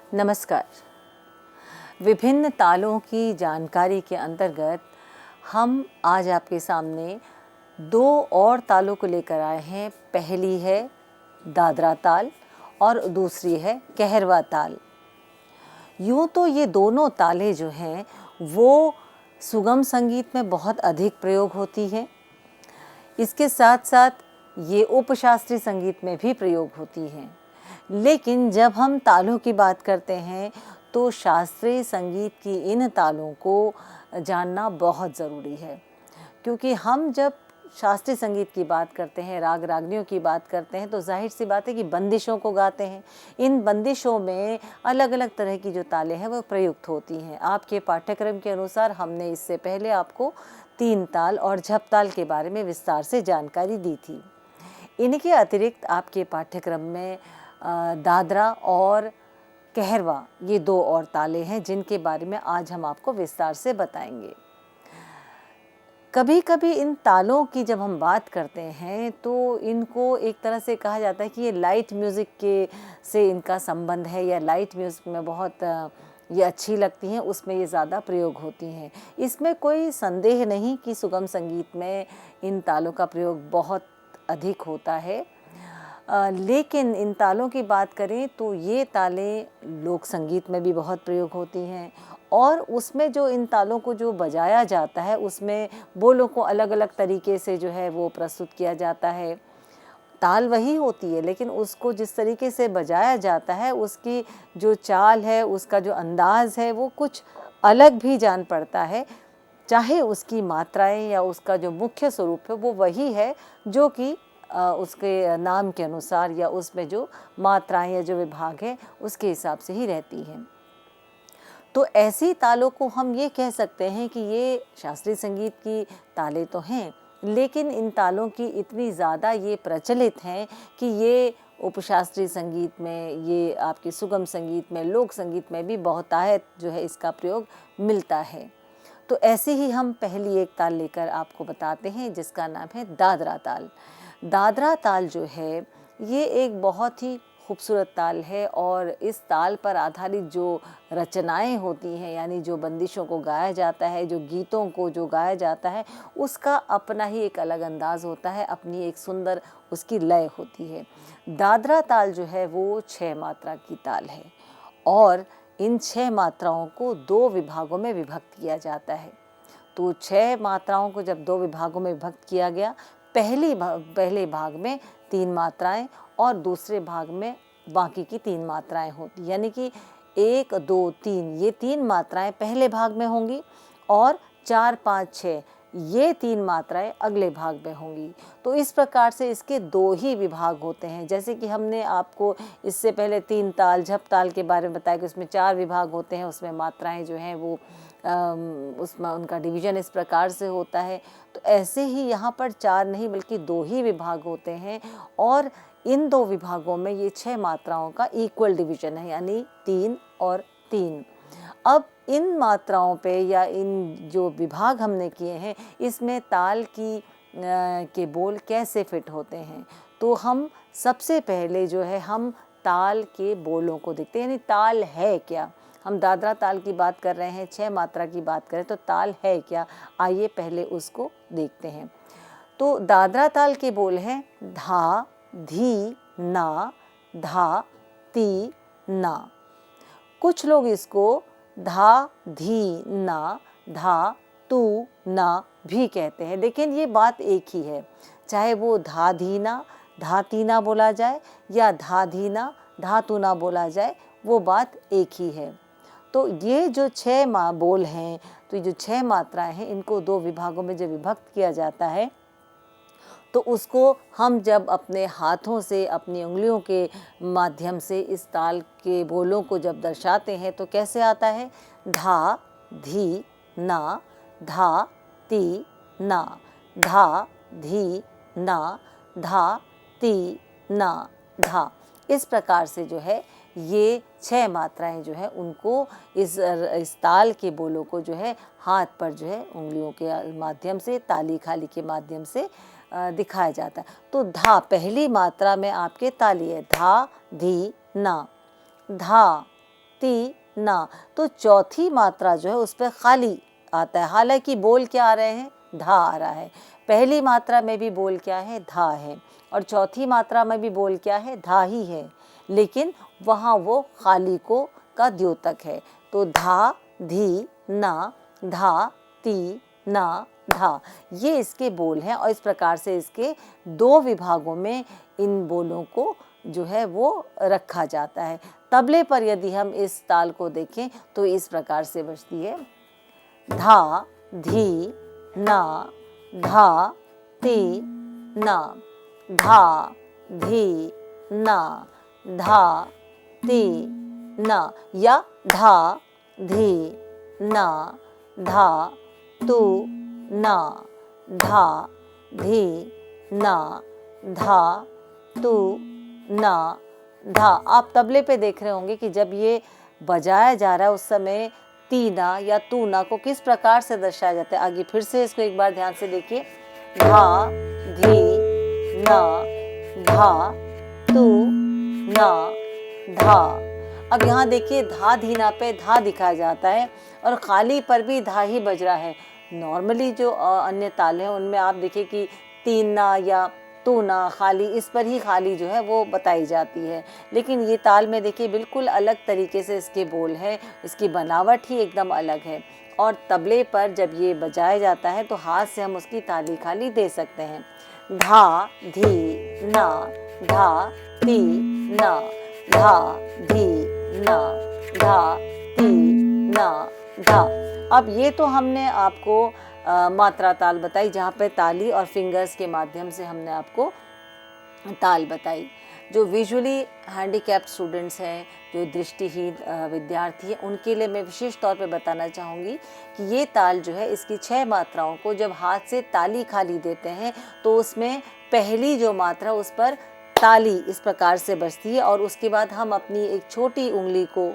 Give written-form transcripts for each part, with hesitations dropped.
नमस्कार। विभिन्न तालों की जानकारी के अंतर्गत हम आज आपके सामने दो और तालों को लेकर आए हैं। पहली है दादरा ताल और दूसरी है कहरवा ताल। यूँ तो ये दोनों तालें जो हैं वो सुगम संगीत में बहुत अधिक प्रयोग होती हैं। इसके साथ साथ ये उपशास्त्रीय संगीत में भी प्रयोग होती हैं। लेकिन जब हम तालों की बात करते हैं तो शास्त्रीय संगीत की इन तालों को जानना बहुत ज़रूरी है, क्योंकि हम जब शास्त्रीय संगीत की बात करते हैं, राग रागनियों की बात करते हैं, तो जाहिर सी बात है कि बंदिशों को गाते हैं। इन बंदिशों में अलग अलग तरह की जो तालें हैं वो प्रयुक्त होती हैं। आपके पाठ्यक्रम के अनुसार हमने इससे पहले आपको तीन ताल और झपताल के बारे में विस्तार से जानकारी दी थी। इनके अतिरिक्त आपके पाठ्यक्रम में दादरा और कहरवा ये दो और ताले हैं जिनके बारे में आज हम आपको विस्तार से बताएंगे। कभी कभी इन तालों की जब हम बात करते हैं तो इनको एक तरह से कहा जाता है कि ये लाइट म्यूज़िक के से इनका संबंध है, या लाइट म्यूज़िक में बहुत ये अच्छी लगती हैं, उसमें ये ज़्यादा प्रयोग होती हैं। इसमें कोई संदेह नहीं कि सुगम संगीत में इन तालों का प्रयोग बहुत अधिक होता है। लेकिन इन तालों की बात करें तो ये तालें लोक संगीत में भी बहुत प्रयोग होती हैं, और उसमें जो इन तालों को जो बजाया जाता है उसमें बोलों को अलग अलग तरीके से जो है वो प्रस्तुत किया जाता है। ताल वही होती है, लेकिन उसको जिस तरीके से बजाया जाता है उसकी जो चाल है, उसका जो अंदाज़ है वो कुछ अलग भी जान पड़ता है। चाहे उसकी मात्राएं या उसका जो मुख्य स्वरूप है वो वही है जो कि उसके नाम के अनुसार या उसमें जो मात्राएं या जो विभाग है उसके हिसाब से ही रहती हैं। तो ऐसी तालों को हम ये कह सकते हैं कि ये शास्त्रीय संगीत की तालें तो हैं, लेकिन इन तालों की इतनी ज़्यादा ये प्रचलित हैं कि ये उपशास्त्रीय संगीत में, ये आपके सुगम संगीत में, लोक संगीत में भी बहुतायत जो है इसका प्रयोग मिलता है। तो ऐसे ही हम पहली एक ताल लेकर आपको बताते हैं जिसका नाम है दादरा ताल। दादरा ताल जो है ये एक बहुत ही खूबसूरत ताल है, और इस ताल पर आधारित जो रचनाएं होती हैं, यानी जो बंदिशों को गाया जाता है, जो गीतों को जो गाया जाता है, उसका अपना ही एक अलग अंदाज होता है, अपनी एक सुंदर उसकी लय होती है। दादरा ताल जो है वो 6 मात्रा की ताल है, और इन 6 मात्राओं को 2 विभागों में विभक्त किया जाता है। तो 6 मात्राओं को जब 2 विभागों में विभक्त किया गया, पहले भाग में 3 मात्राएं और दूसरे भाग में बाकी की 3 मात्राएं होती, यानी कि 1 2 3 ये 3 मात्राएं पहले भाग में होंगी, और 4 5 6 ये 3 मात्राएं अगले भाग में होंगी। तो इस प्रकार से इसके 2 ही विभाग होते हैं। जैसे कि हमने आपको इससे पहले 3 ताल झपताल के बारे में बताया कि उसमें 4 विभाग होते हैं, उसमें मात्राएं जो हैं वो उसमें उनका डिवीज़न इस प्रकार से होता है। तो ऐसे ही यहाँ पर 4 नहीं बल्कि 2 ही विभाग होते हैं, और इन 2 विभागों में ये 6 मात्राओं का इक्वल डिवीज़न है, यानी 3 और 3। अब इन मात्राओं पे या इन जो विभाग हमने किए हैं इसमें ताल की के बोल कैसे फिट होते हैं, तो हम सबसे पहले जो है हम ताल के बोलों को देखते हैं, यानी ताल है क्या। हम दादरा ताल की बात कर रहे हैं, 6 मात्रा की बात करें तो ताल है क्या, आइए पहले उसको देखते हैं। तो दादरा ताल के बोल हैं धा धी ना, धा ती ना। कुछ लोग इसको धा धी ना, धा तू ना भी कहते हैं, लेकिन ये बात एक ही है। चाहे वो धा धी ना, धा ती ना बोला जाए या धा धी ना, धा तू ना बोला जाए, वो बात एक ही है। तो ये जो 6 बोल हैं, तो ये जो 6 मात्राएं हैं, इनको 2 विभागों में जब विभक्त किया जाता है तो उसको हम जब अपने हाथों से, अपनी उंगलियों के माध्यम से इस ताल के बोलों को जब दर्शाते हैं तो कैसे आता है, धा धी ना, धा ती ना, धा धी ना, धा ती ना, धा। इस प्रकार से जो है ये 6 मात्राएं जो है उनको इस ताल के बोलों को जो है हाथ पर जो है उंगलियों के माध्यम से, ताली खाली के माध्यम से दिखाया जाता है। तो धा पहली मात्रा में आपके ताली है, धा धी ना, धा ती, ना। तो चौथी मात्रा जो है उस पर खाली आता है, हालांकि बोल क्या आ रहे हैं, धा आ रहा है। पहली मात्रा में भी बोल क्या है, धा है, और चौथी मात्रा में भी बोल क्या है, धा ही है, लेकिन वहाँ वो खाली को का द्योतक है। तो धा, धी, ना, धा, ती, ना, धा, ये इसके बोल हैं। और इस प्रकार से इसके दो विभागों में इन बोलों को जो है वो रखा जाता है। तबले पर यदि हम इस ताल को देखें तो इस प्रकार से बजती है, धा, धी, ना, धा, ती, ना, धा, धी, ना, धा, ती, ना, या धा, धी, ना, धा, तू, ना, धा, धी, ना, धा, तू, ना, धा। आप तबले पे देख रहे होंगे कि जब ये बजाया जा रहा है उस समय तीना या तूना को किस प्रकार से दर्शाया जाता है। आगे फिर से इसको एक बार ध्यान से देखिए, धा, धी, ना, धा, तू, ना, धा। अब यहाँ देखिए धा धीना पे धा दिखाया जाता है और खाली पर भी धा ही बज रहा है। नॉर्मली जो अन्य ताल हैं उनमें आप देखिए कि तीना या तूना, खाली, इस पर ही खाली जो है वो बताई जाती है, लेकिन ये ताल में देखिए बिल्कुल अलग तरीके से इसके बोल हैं, इसकी बनावट ही एकदम अलग है। और तबले पर जब ये बजाया जाता है तो हाथ से हम उसकी ताली खाली दे सकते हैं। धा, धी, ना, धा, ती, ना, धा, धी, ना, धा, ती, ना, धा। अब ये तो हमने आपको मात्रा ताल बताई, जहाँ पे ताली और फिंगर्स के माध्यम से हमने आपको ताल बताई। जो विजुअली हैंडीकैप्ड स्टूडेंट्स हैं, जो दृष्टिहीन विद्यार्थी हैं, उनके लिए मैं विशेष तौर पे बताना चाहूँगी कि ये ताल जो है, इसकी 6 मात्राओं को जब हाथ से ताली खाली देते हैं तो उसमें पहली जो मात्रा उस पर ताली इस प्रकार से बजती है, और उसके बाद हम अपनी एक छोटी उंगली को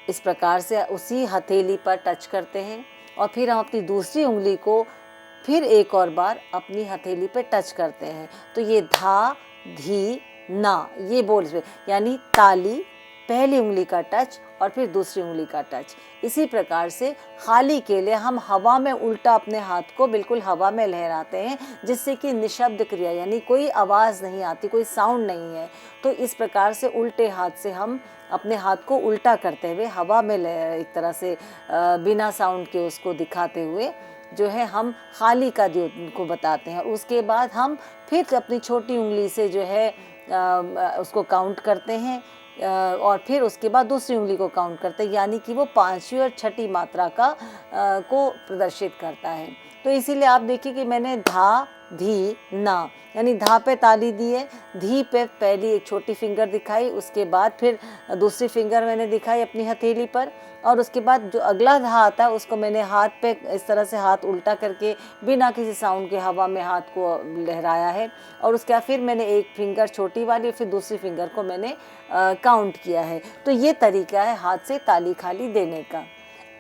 इस प्रकार से उसी हथेली पर टच करते हैं, और फिर हम अपनी दूसरी उंगली को फिर एक और बार अपनी हथेली पे टच करते हैं। तो ये धा, धी, ना, ये बोल रहे, यानी ताली, पहली उंगली का टच और फिर दूसरी उंगली का टच। इसी प्रकार से खाली के लिए हम हवा में उल्टा अपने हाथ को बिल्कुल हवा में लहराते हैं, जिससे कि निशब्द क्रिया, यानी कोई आवाज़ नहीं आती, कोई साउंड नहीं है। तो इस प्रकार से उल्टे हाथ से हम अपने हाथ को उल्टा करते हुए हवा में एक तरह से बिना साउंड के उसको दिखाते हुए जो है हम खाली का द्योत को बताते हैं। उसके बाद हम फिर अपनी छोटी उंगली से जो है उसको काउंट करते हैं, और फिर उसके बाद दूसरी उंगली को काउंट करते हैं, यानी कि वो 5वीं और 6ठी मात्रा का को प्रदर्शित करता है। तो इसीलिए आप देखिए कि मैंने धा, धी, ना, यानी धा पे ताली दी है, धी पे पहली एक छोटी फिंगर दिखाई, उसके बाद फिर दूसरी फिंगर मैंने दिखाई अपनी हथेली पर, और उसके बाद जो अगला धा आता है उसको मैंने हाथ पे इस तरह से हाथ उल्टा करके बिना किसी साउंड के हवा में हाथ को लहराया है, और उसके बाद फिर मैंने एक फिंगर छोटी वाली फिर दूसरी फिंगर को मैंने काउंट किया है। तो ये तरीका है हाथ से ताली खाली देने का।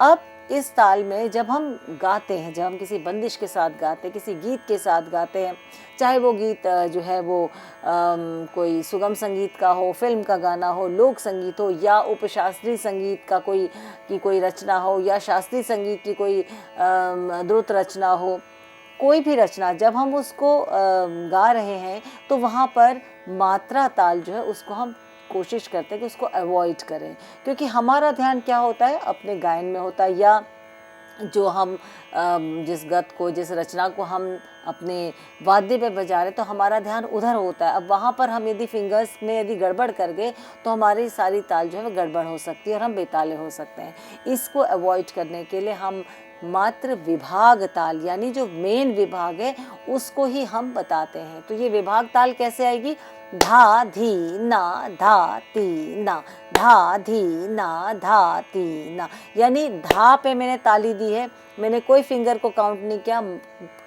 अब इस ताल में जब हम गाते हैं, जब हम किसी बंदिश के साथ गाते हैं, किसी गीत के साथ गाते हैं, चाहे वो गीत जो है वो कोई सुगम संगीत का हो, फिल्म का गाना हो, लोक संगीत हो, या उपशास्त्रीय संगीत का कोई रचना हो, या शास्त्रीय संगीत की कोई द्रुत रचना हो, कोई भी रचना, जब हम उसको गा रहे हैं तो वहाँ पर मात्रा ताल जो है उसको हम कोशिश करते हैं कि उसको अवॉइड करें, क्योंकि हमारा ध्यान क्या होता है, अपने गायन में होता है, या जो हम जिस गत को, जिस रचना को हम अपने वाद्य पे बजा रहे तो हमारा ध्यान उधर होता है। अब वहाँ पर हम यदि फिंगर्स में यदि गड़बड़ कर गए तो हमारी सारी ताल जो है गड़बड़ हो सकती है और हम बेताले हो सकते हैं। इसको अवॉइड करने के लिए हम मात्र विभाग ताल, यानी जो मेन विभाग है उसको ही हम बताते हैं। तो ये विभाग ताल कैसे आएगी, धा, धी, ना, धा, ती, ना, धा, धी, ना, धा, ती, ना, यानी धा पे मैंने ताली दी है, मैंने कोई फिंगर को काउंट नहीं किया,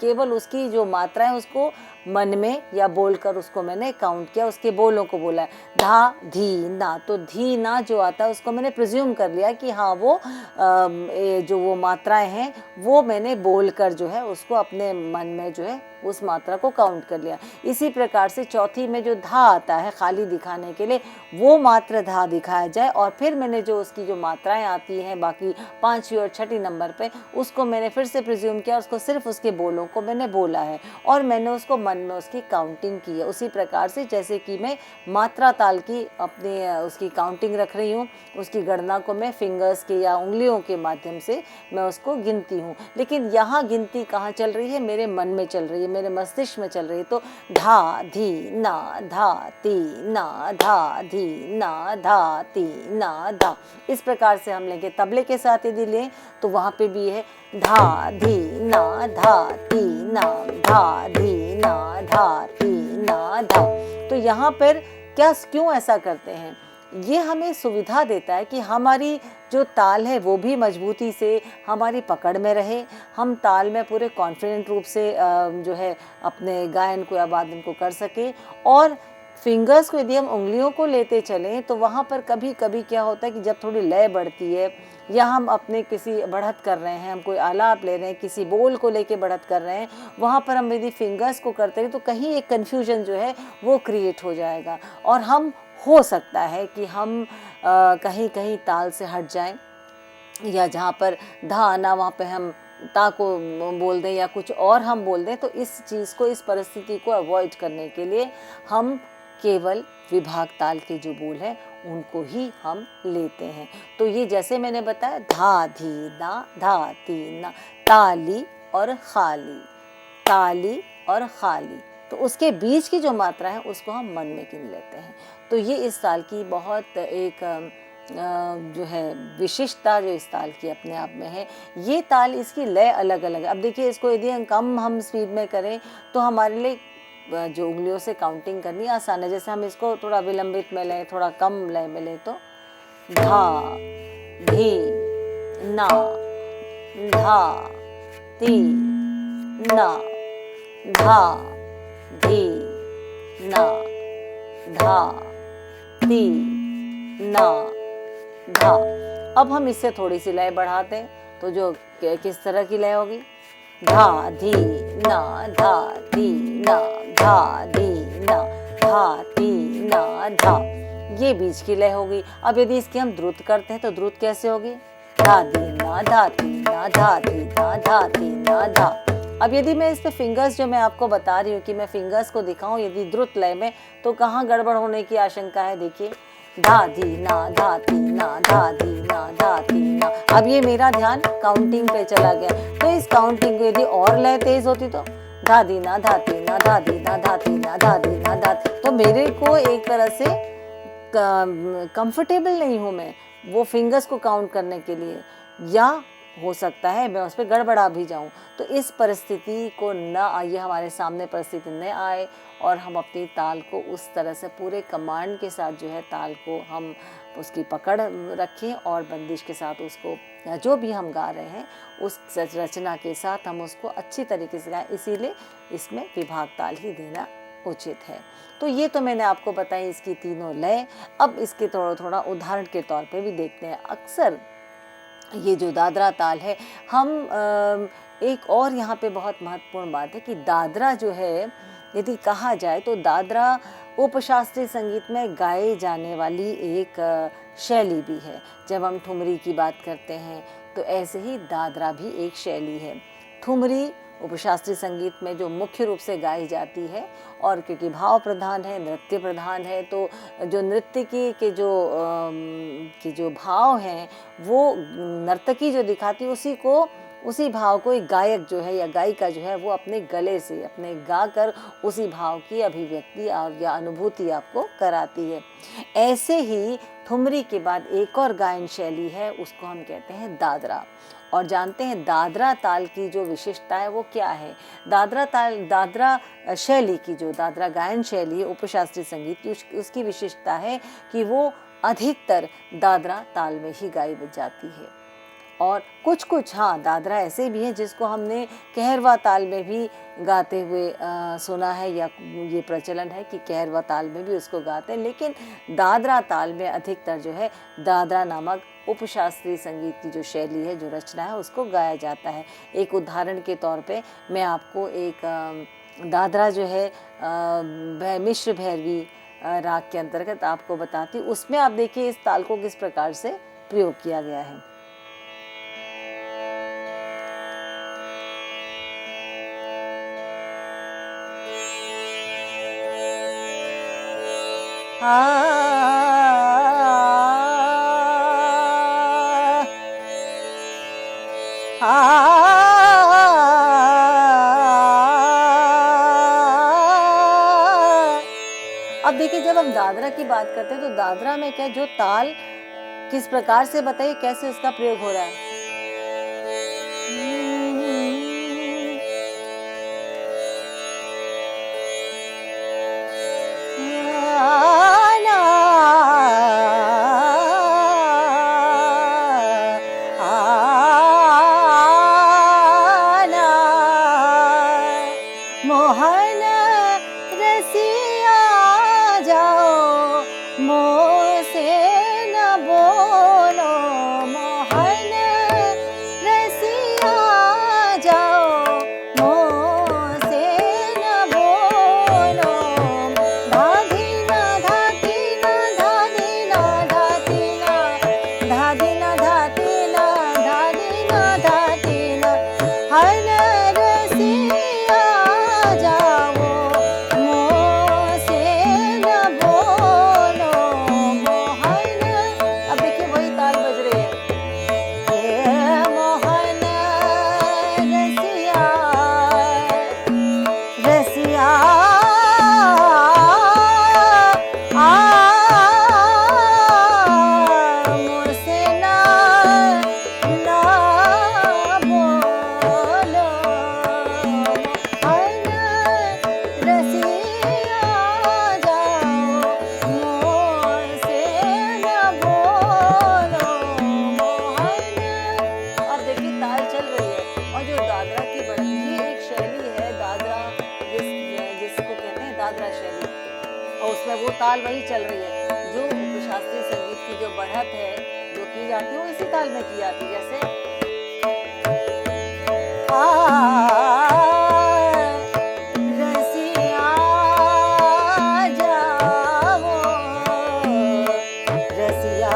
केवल उसकी जो मात्रा है उसको मन में या बोलकर उसको मैंने काउंट किया, उसके बोलों को बोला। धा धी ना, तो धी ना जो आता है उसको मैंने प्रिज्यूम कर लिया कि हाँ वो जो वो मात्राएं हैं वो मैंने बोलकर जो है उसको अपने मन में जो है उस मात्रा को काउंट कर लिया। इसी प्रकार से चौथी में जो धा आता है खाली दिखाने के लिए, वो मात्र धा दिखाया जाए, और फिर मैंने जो उसकी जो मात्राएं आती हैं बाकी पांचवी और छठी नंबर पे, उसको मैंने फिर से प्रिज्यूम किया, उसको सिर्फ उसके बोलों को मैंने बोला है और मैंने उसको मन में उसकी काउंटिंग की है। उसी प्रकार से जैसे कि मैं मात्रा ताल की अपने उसकी काउंटिंग रख रही हूँ, उसकी गणना को मैं फिंगर्स के या उंगलियों के माध्यम से मैं उसको गिनती हूँ। लेकिन यहाँ गिनती कहाँ चल रही है? मेरे मन में चल रही है, मेरे मस्तिष्क में चल रही है। तो धा धी ना, धा ती ना, धा धी ना, धा ती ना, धा, इस प्रकार से हम लेंगे। तबले के साथ यदि लें तो वहाँ पे भी है धा धी ना, धा ती ना, धा धी ना, धा ती ना, धा। तो यहाँ पर क्यों ऐसा करते हैं? ये हमें सुविधा देता है कि हमारी जो ताल है वो भी मजबूती से हमारी पकड़ में रहे, हम ताल में पूरे कॉन्फिडेंट रूप से जो है अपने गायन को या वादन को कर सके। और फिंगर्स को यदि हम उंगलियों को लेते चलें तो वहाँ पर कभी कभी क्या होता है कि जब थोड़ी लय बढ़ती है या हम अपने किसी बढ़त कर रहे हैं, हम कोई आलाप ले रहे हैं, किसी बोल को लेके बढ़त कर रहे हैं, वहाँ पर हम यदि फिंगर्स को करते हैं तो कहीं एक कन्फ्यूजन जो है वो क्रिएट हो जाएगा और हम हो सकता है कि हम कहीं कहीं ताल से हट जाएं, या जहाँ पर धा आना वहाँ पे हम ता को बोल दें या कुछ और हम बोल दें। तो इस चीज़ को, इस परिस्थिति को अवॉइड करने के लिए हम केवल विभाग ताल के जो बोल हैं उनको ही हम लेते हैं। तो ये जैसे मैंने बताया, धा धी ना, धा ती ना, ताली और खाली, ताली और खाली, तो उसके बीच की जो मात्रा है उसको हम मन में गिन लेते हैं। तो ये इस ताल की बहुत एक जो है विशिष्टता जो इस ताल की अपने आप में है। ये ताल, इसकी लय अलग अलग है। अब देखिए, इसको यदि हम स्पीड में करें तो हमारे लिए जो उंगलियों से काउंटिंग करनी आसान है। जैसे हम इसको थोड़ा विलंबित में लें, थोड़ा कम लय में लें, तो धा धी ना, धा ती ना, धा धी ना, धा ती ना, धा। अब हम इससे थोड़ी सी लय बढ़ाते हैं तो जो किस तरह की लय होगी? धा धी ना, धा धी ना, धा धी ना, धा धी ना, धा। ये बीच की लय होगी। अब यदि इसकी हम द्रुत करते हैं तो द्रुत कैसे होगी? धा धी ना, धा धी ना, धा धी ना, धा धी ना, धा। अब यदि मैं इस पे फिंगर्स, जो मैं आपको बता रही हूँ कि मैं फिंगर्स को दिखाऊं यदि द्रुत लय में, तो कहाँ गड़बड़ होने की आशंका है? देखिए, धा धी ना, धा धी ना, धा धी ना, धा धी ना। अब ये मेरा ध्यान काउंटिंग पे चला गया, तो इस काउंटिंग को यदि और लय तेज होती तो धा धी ना, धा धी ना, धा धी ना, धा धी ना, धा धी ना, धा। तो मेरे को एक तरह से कंफर्टेबल नहीं हूँ मैं वो फिंगर्स को काउंट करने के लिए, या हो सकता है मैं उस पर गड़बड़ा भी जाऊं। तो इस परिस्थिति को न आइए, हमारे सामने परिस्थिति न आए और हम अपनी ताल को उस तरह से पूरे कमांड के साथ जो है ताल को हम उसकी पकड़ रखें और बंदिश के साथ उसको, या जो भी हम गा रहे हैं उस रचना के साथ हम उसको अच्छी तरीके से गाएं। इसीलिए इसमें विभाग ताल ही देना उचित है। तो ये तो मैंने आपको बताई इसकी तीनों लय। अब इसके थोड़ा थोड़ा उदाहरण के तौर पे भी देखते हैं। अक्सर ये जो दादरा ताल है, हम एक और यहाँ पे बहुत महत्वपूर्ण बात है कि दादरा जो है यदि कहा जाए तो दादरा उपशास्त्रीय संगीत में गाए जाने वाली एक शैली भी है। जब हम ठुमरी की बात करते हैं तो ऐसे ही दादरा भी एक शैली है। ठुमरी उपशास्त्रीय संगीत में जो मुख्य रूप से गाई जाती है, और क्योंकि भाव प्रधान है, नृत्य प्रधान है, तो जो नृत्य के जो भाव हैं वो नर्तकी जो दिखाती है उसी भाव को एक गायक जो है या गायिका जो है वो अपने गले से अपने गा कर उसी भाव की अभिव्यक्ति और या अनुभूति आपको कराती है। ऐसे ही ठुमरी के बाद एक और गायन शैली है, उसको हम कहते हैं दादरा। और जानते हैं दादरा ताल की जो विशेषता है वो क्या है? दादरा शैली की, जो दादरा गायन शैली है उपशास्त्रीय संगीत की, उसकी विशेषता है कि वो अधिकतर दादरा ताल में ही गाई जाती है। और कुछ हाँ, दादरा ऐसे भी हैं जिसको हमने कहरवा ताल में भी गाते हुए सुना है, या ये प्रचलन है कि कहरवा ताल में भी उसको गाते हैं, लेकिन दादरा ताल में अधिकतर जो है दादरा नामक उपशास्त्रीय संगीत की जो शैली है, जो रचना है, उसको गाया जाता है। एक उदाहरण के तौर पे मैं आपको एक दादरा जो है मिश्र भैरवी राग के अंतर्गत आपको बताती हूँ। उसमें आप देखिए इस ताल को किस प्रकार से प्रयोग किया गया है। अब देखिए जब हम दादरा की बात करते हैं तो दादरा में क्या जो ताल किस प्रकार से बताइए कैसे उसका प्रयोग हो रहा है। मोहन रसिया जाओ मोसे न बोलो, मोहन रसिया जाओ मोसे न बोलो। धाधी ना धाती ना धाधी ना धाती ना धाधी ना धाती ना धाधी ना धाती ना हन रसिया जाओ मोसे न बोलो, मोहन। अब देखिए वही ताल बज रही है। हे मोहन रसिया रसिया मुझसे ना बोलो, मोहन रसिया जाओ मुझसे न बोलो, मोहन। अब देखिए ताल चल रही है और जो दादरा की बढ़त, ये एक शैली है दादरा जिसको कहते हैं दादरा शैली, और उसमें वो ताल वही चल रही है। जो शास्त्रीय संगीत की जो बढ़त है जो की जाती है वो इसी ताल में की जाती है। जैसे रसिया जाओ रसिया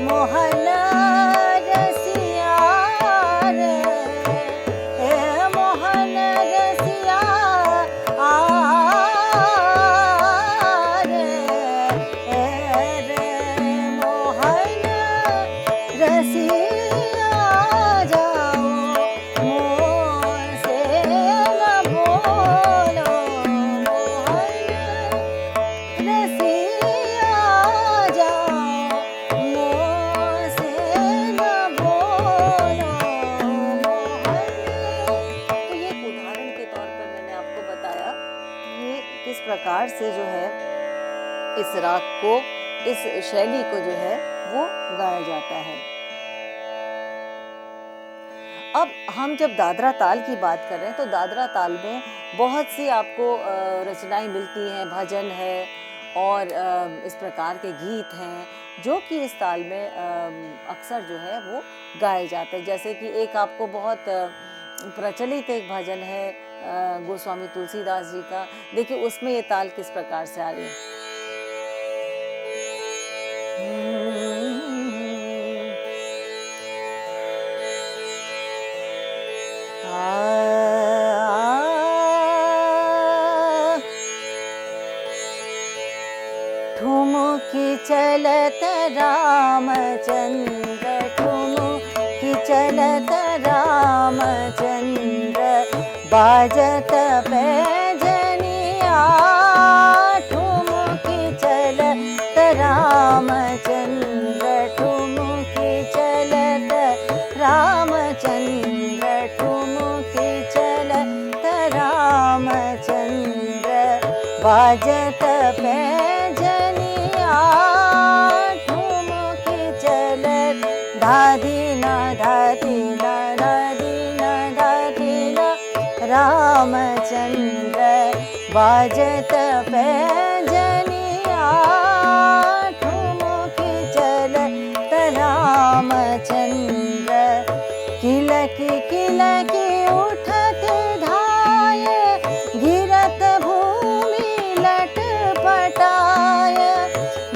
मोहन रसिया रे, हे मोहन रसिया रे मोहन रसिया जाओ मोसे न बोलो, मोहन रसिया जाओ मोसे न बोलो, मोहन। तो ये एक उदाहरण के तौर पर मैंने आपको बताया ये किस प्रकार से जो है इस राग को, इस शैली को जो है वो गाया जाता है। अब हम जब दादरा ताल की बात कर रहे हैं तो दादरा ताल में बहुत सी आपको रचनाएं मिलती हैं, भजन है और इस प्रकार के गीत हैं जो कि इस ताल में अक्सर जो है वो गाए जाते हैं। जैसे कि एक आपको बहुत प्रचलित एक भजन है गोस्वामी तुलसीदास जी का, देखिए उसमें ये ताल किस प्रकार से आ रही है। ठुमुकी चलत रामचंद्र, ठुमुकी चलत रामचंद्र, बाजत पैजनिया। ठुमुकी चलत रामचंद्र, ठुमुकी चलत रामचंद्र, ठुमुकी चलत रामचंद्र, बाजत पैजनिया। ठुमुकी चलत रामचंद्र बाजत पैजनिया ठुमकी चलत रामचंद्र किलकी किलकी उठत धाय गिरत भूमि लटपटाय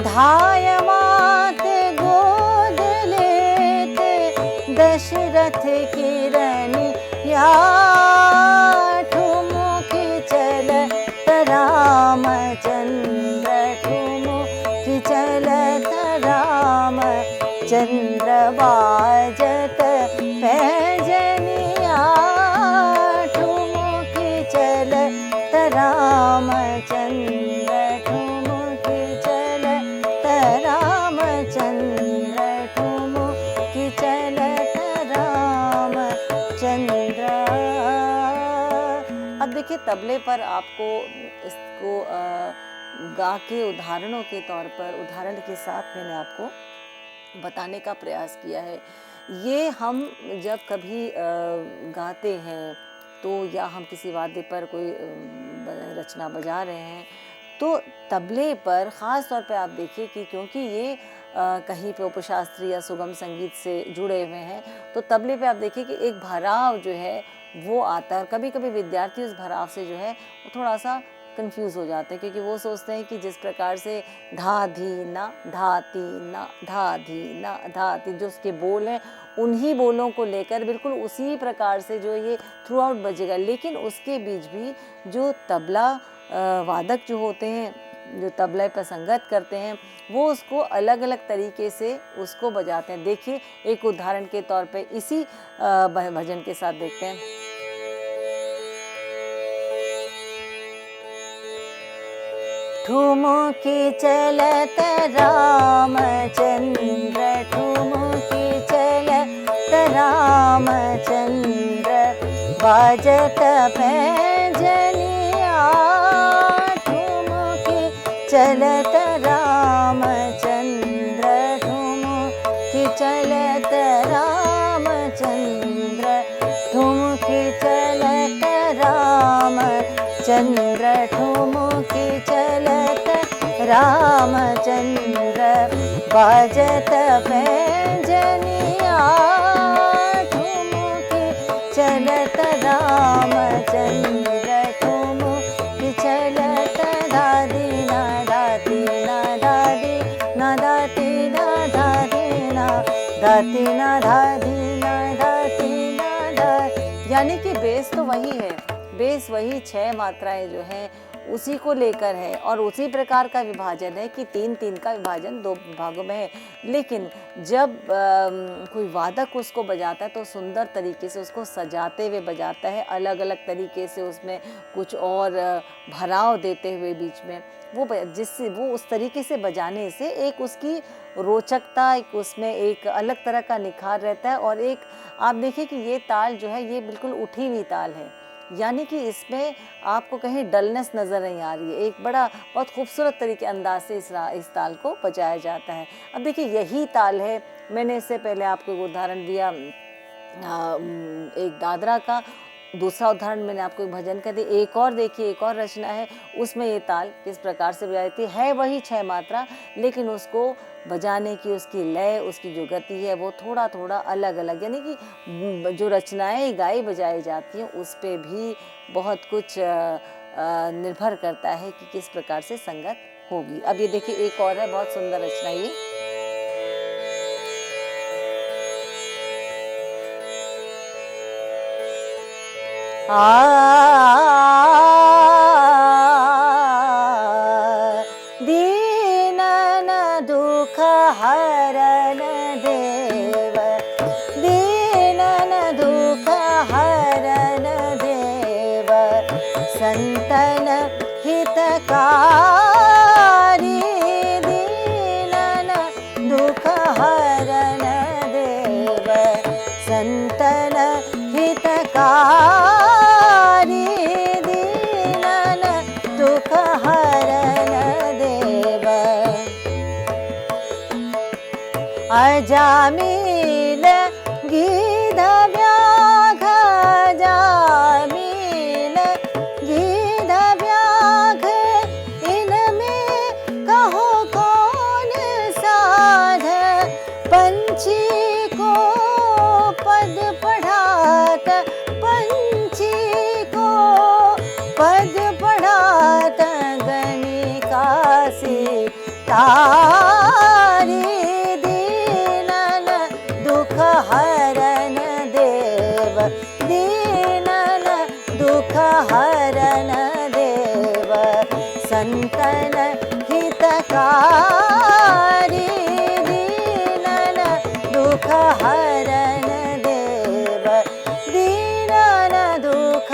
धाय मात गोद लेते दशरथ की रनिया ठुमकी चलत रामचंद्र ठुमकी चलत रामचंद्र बाजत पैजनिया ठुमकी चलत रामचंद्र ठुमकी चलत रामचंद्र ठुमकी चलत रामचंद्र। अब देखिए तबले पर आपको इसको गा के उदाहरणों के तौर पर उदाहरण के साथ मैंने आपको बताने का प्रयास किया है। ये हम जब कभी गाते हैं तो या हम किसी वाद्य पर कोई रचना बजा रहे हैं तो तबले पर ख़ास तौर पे आप देखिए कि क्योंकि ये कहीं पे उपशास्त्रीय या सुगम संगीत से जुड़े हुए हैं तो तबले पे आप देखिए कि एक भराव जो है वो आता है। कभी कभी विद्यार्थी उस भराव से जो है वो थोड़ा सा कंफ्यूज हो जाते हैं क्योंकि वो सोचते हैं कि जिस प्रकार से धा धी ना धाती ना धा धी ना धाती जो उसके बोल हैं उन्हीं बोलों को लेकर बिल्कुल उसी प्रकार से जो ये थ्रू आउट बजेगा, लेकिन उसके बीच भी जो तबला वादक जो होते हैं जो तबला पर संगत करते हैं वो उसको अलग अलग तरीके से उसको बजाते हैं। देखिए एक उदाहरण के तौर पे इसी भजन के साथ देखते हैं। ठुमकी चलत रामचंद्र ठुमकी चलत रामचंद्र बाजत पैजनिया ठुमकी चलत रामचंद्र ठुमकी चलत रामचंद्र ठुमकी चलत रामचंद्र ठुमकी चलत रामचंद्र बाजत पैजनिया ठुमकी चलत रामचंद्र ठुमकी चलत दादी ना दादी ना दादी ना दादी ना दादी ना दादी ना दादी ना दादी ना दादी। यानी कि बेस तो वही है, बेस वही 6 मात्राएं जो हैं उसी को लेकर है और उसी प्रकार का विभाजन है कि 3-3 का विभाजन 2 भागों में है। लेकिन जब कोई वादक उसको बजाता है तो सुंदर तरीके से उसको सजाते हुए बजाता है, अलग अलग तरीके से उसमें कुछ और भराव देते हुए बीच में वो जिससे वो उस तरीके से बजाने से एक उसकी रोचकता, एक उसमें एक अलग तरह का निखार रहता है। और एक आप देखिए कि ये ताल जो है ये बिल्कुल उठी हुई ताल है, यानी कि इसमें आपको कहीं डलनेस नज़र नहीं आ रही है। एक बड़ा बहुत खूबसूरत तरीके अंदाज से इस ताल को बजाया जाता है। अब देखिए यही ताल है, मैंने इससे पहले आपको एक उदाहरण दिया एक दादरा का, दूसरा उदाहरण मैंने आपको एक भजन का दिया। एक और देखिए एक और रचना है उसमें ये ताल किस प्रकार से बजाई जाती है वही 6 मात्रा, लेकिन उसको बजाने की उसकी लय, उसकी जो गति है वो थोड़ा थोड़ा अलग अलग, यानी कि जो रचनाएं गाई बजाई जाती हैं उस पे भी बहुत कुछ निर्भर करता है कि किस प्रकार से संगत होगी। अब ये देखिए एक और है बहुत सुंदर रचना ये। दीनन दुख हरन देव, दीनन दुख हरन देव, संतन हितकारी, दीनन दुख हरन देव, संतन हितकारी, दीनन दुख हरन देव, अजामिल गीध व्याघ, अजामिल दीनन दुख हरन देव संतन हितकारी दीनन दुख हरन देव दीनन दुख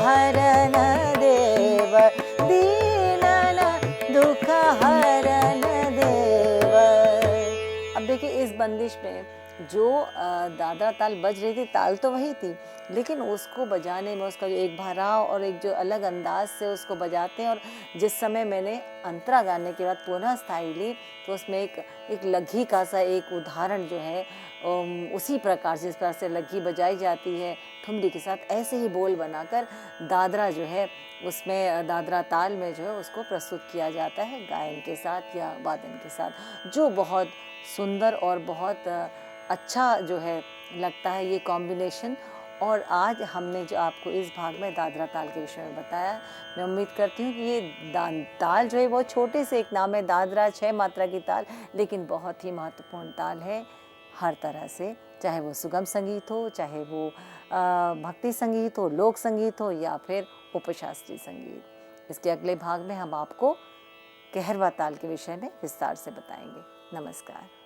हरन देव दीनन दुख हरन देव। अब देखिए इस बंदिश में जो दादरा ताल बज रही थी, ताल तो वही थी, लेकिन उसको बजाने में उसका जो एक भराव और एक जो अलग अंदाज से उसको बजाते हैं। और जिस समय मैंने अंतरा गाने के बाद पुनः स्थाई ली तो उसमें एक लघी का सा एक उदाहरण जो है उसी प्रकार जिस प्रकार से लघी बजाई जाती है ठुमरी के साथ, ऐसे ही बोल बनाकर दादरा जो है उसमें दादरा ताल में जो है उसको प्रस्तुत किया जाता है गायन के साथ या वादन के साथ, जो बहुत सुंदर और बहुत अच्छा जो है लगता है ये कॉम्बिनेशन। और आज हमने जो आपको इस भाग में दादरा ताल के विषय में बताया, मैं उम्मीद करती हूँ कि ये ताल जो है बहुत छोटे से एक नाम है दादरा, 6 मात्रा की ताल, लेकिन बहुत ही महत्वपूर्ण ताल है हर तरह से, चाहे वो सुगम संगीत हो, चाहे वो भक्ति संगीत हो, लोक संगीत हो या फिर उपशास्त्रीय संगीत। इसके अगले भाग में हम आपको कहरवा ताल के विषय में विस्तार से बताएंगे। नमस्कार।